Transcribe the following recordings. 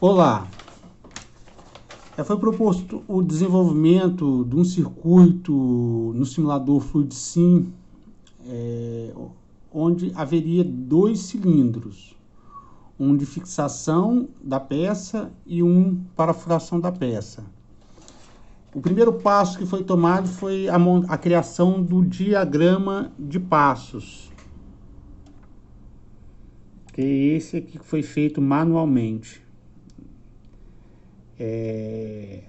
Olá, foi proposto o desenvolvimento de um circuito no simulador FluidSim, onde haveria dois cilindros, um de fixação da peça e um para furação da peça. O primeiro passo que foi tomado foi a criação do diagrama de passos, que é esse aqui que foi feito manualmente.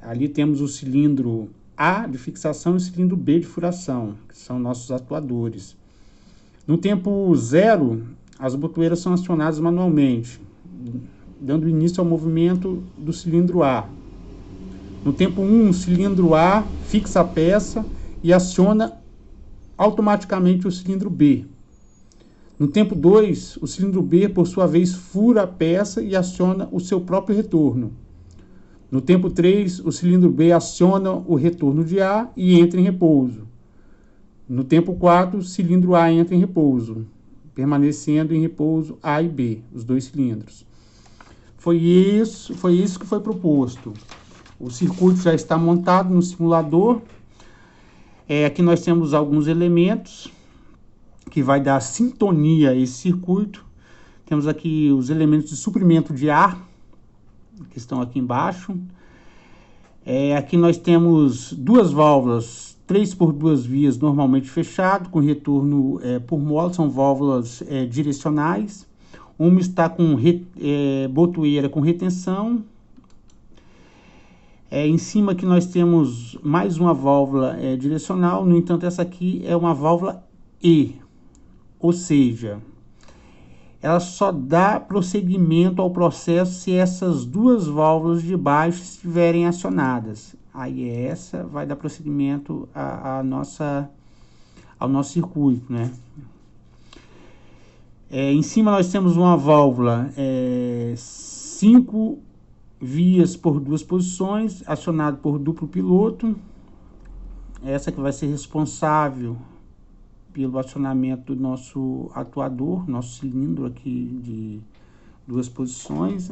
Ali temos o cilindro A de fixação e o cilindro B de furação, que são nossos atuadores. No tempo zero, as botoeiras são acionadas manualmente, dando início ao movimento do cilindro A. No tempo 1, o cilindro A fixa a peça e aciona automaticamente o cilindro B. No tempo 2, o cilindro B, por sua vez, fura a peça e aciona o seu próprio retorno. No tempo 3, o cilindro B aciona o retorno de A e entra em repouso. No tempo 4, o cilindro A entra em repouso, permanecendo em repouso A e B, os dois cilindros. Foi isso que foi proposto. O circuito já está montado no simulador. Aqui nós temos alguns elementos que vai dar sintonia a esse circuito. Temos aqui os elementos de suprimento de ar, que estão aqui embaixo. Aqui nós temos duas válvulas, 3 por 2 vias normalmente fechado, com retorno por mola, são válvulas direcionais. Uma está com botoeira com retenção. Em cima aqui nós temos mais uma válvula direcional, no entanto essa aqui é uma válvula E, ou seja, ela só dá prosseguimento ao processo se essas duas válvulas de baixo estiverem acionadas. Aí essa vai dar prosseguimento ao nosso circuito, né? Em cima nós temos uma válvula 5 vias por 2 posições, acionado por duplo piloto. Essa que vai ser responsável pelo acionamento do nosso atuador, nosso cilindro aqui de 2 posições.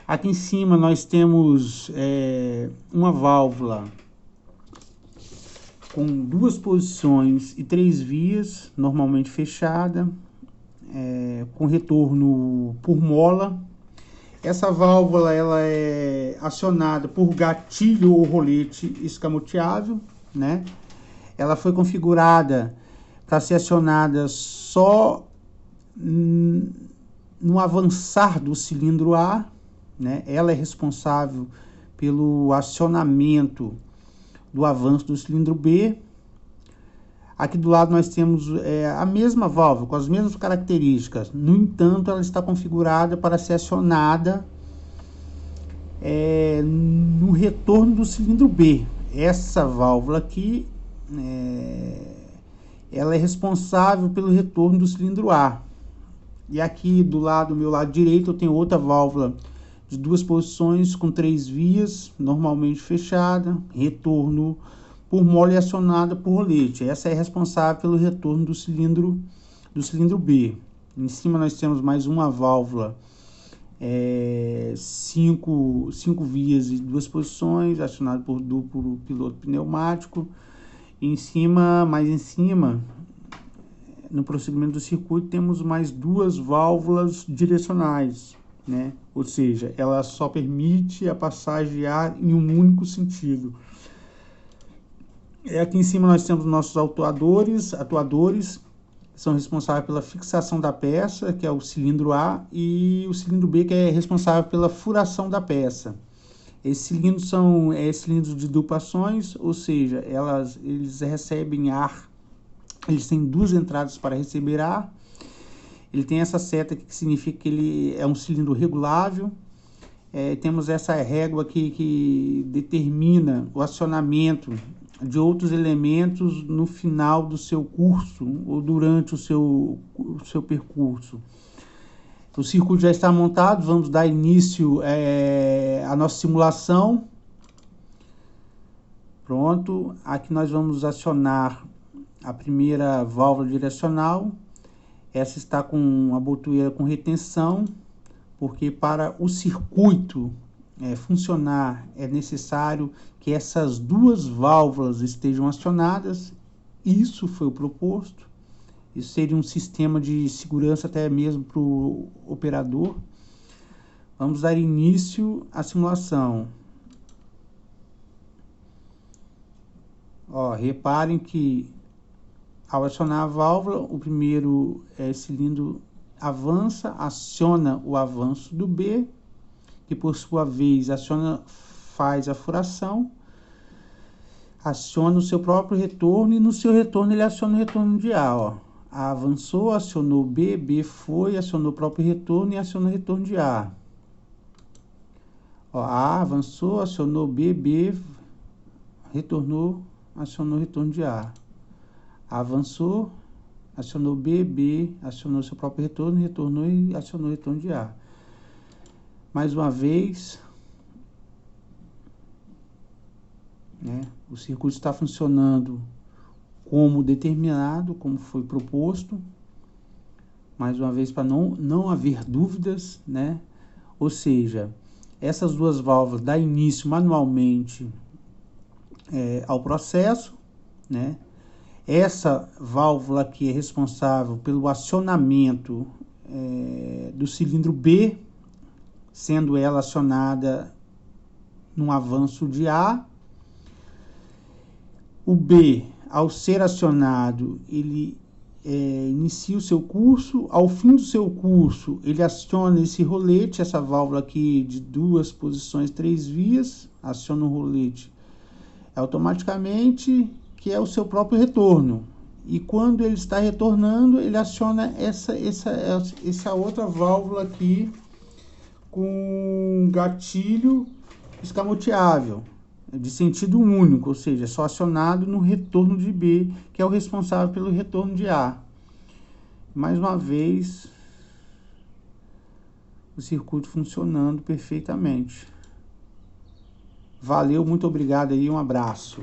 Aqui em cima nós temos uma válvula com 2 posições e 3 vias, normalmente fechada, com retorno por mola. Essa válvula ela é acionada por gatilho ou rolete escamoteável, né? Ela foi configurada para ser acionada só no avançar do cilindro A, né? Ela é responsável pelo acionamento do avanço do cilindro B. Aqui do lado nós temos a mesma válvula, com as mesmas características. No entanto, ela está configurada para ser acionada no retorno do cilindro B. Essa válvula aqui, ela é responsável pelo retorno do cilindro A. E aqui do meu lado direito, eu tenho outra válvula de 2 posições com 3 vias, normalmente fechada, retorno por mola e acionada por rolete. Essa é responsável pelo retorno do cilindro B. Em cima nós temos mais uma válvula, 5 vias e 2 posições, acionada por duplo piloto pneumático. Mais em cima, no prosseguimento do circuito, temos mais 2 válvulas direcionais, né? Ou seja, ela só permite a passagem de ar em um único sentido. Aqui em cima nós temos nossos atuadores, que são responsáveis pela fixação da peça, que é o cilindro A, e o cilindro B, que é responsável pela furação da peça. Esses cilindros são cilindros de duplações, ou seja, eles recebem ar, eles têm 2 entradas para receber ar. Ele tem essa seta aqui que significa que ele é um cilindro regulável. Temos essa régua aqui que determina o acionamento de outros elementos no final do seu curso ou durante o seu percurso. O circuito já está montado, vamos dar início à nossa simulação. Pronto, aqui nós vamos acionar a primeira válvula direcional. Essa está com a botoeira com retenção, porque para o circuito funcionar é necessário que essas duas válvulas estejam acionadas. Isso foi o proposto. Isso seria um sistema de segurança até mesmo para o operador. Vamos dar início à simulação. Ó, reparem que ao acionar a válvula, o primeiro cilindro avança, aciona o avanço do B, que por sua vez faz a furação, aciona o seu próprio retorno e no seu retorno ele aciona o retorno de A. Ó. A avançou, acionou B, B foi, acionou o próprio retorno e aciona o retorno de A. Ó, A avançou, acionou B, B retornou, acionou o retorno de A. Avançou, acionou B, B acionou seu próprio retorno, retornou e acionou o retorno de A. Mais uma vez, né, o circuito está funcionando como determinado, como foi proposto. Mais uma vez, para não haver dúvidas, né? Ou seja, essas duas válvulas dão início manualmente ao processo, né? Essa válvula aqui é responsável pelo acionamento do cilindro B, sendo ela acionada num avanço de A. O B, ao ser acionado, ele inicia o seu curso. Ao fim do seu curso, ele aciona esse rolete, essa válvula aqui de 2 posições, 3 vias, aciona o rolete automaticamente, que é o seu próprio retorno. E quando ele está retornando, ele aciona essa outra válvula aqui com gatilho escamoteável, de sentido único, ou seja, só acionado no retorno de B, que é o responsável pelo retorno de A. Mais uma vez, o circuito funcionando perfeitamente. Valeu, muito obrigado aí, um abraço.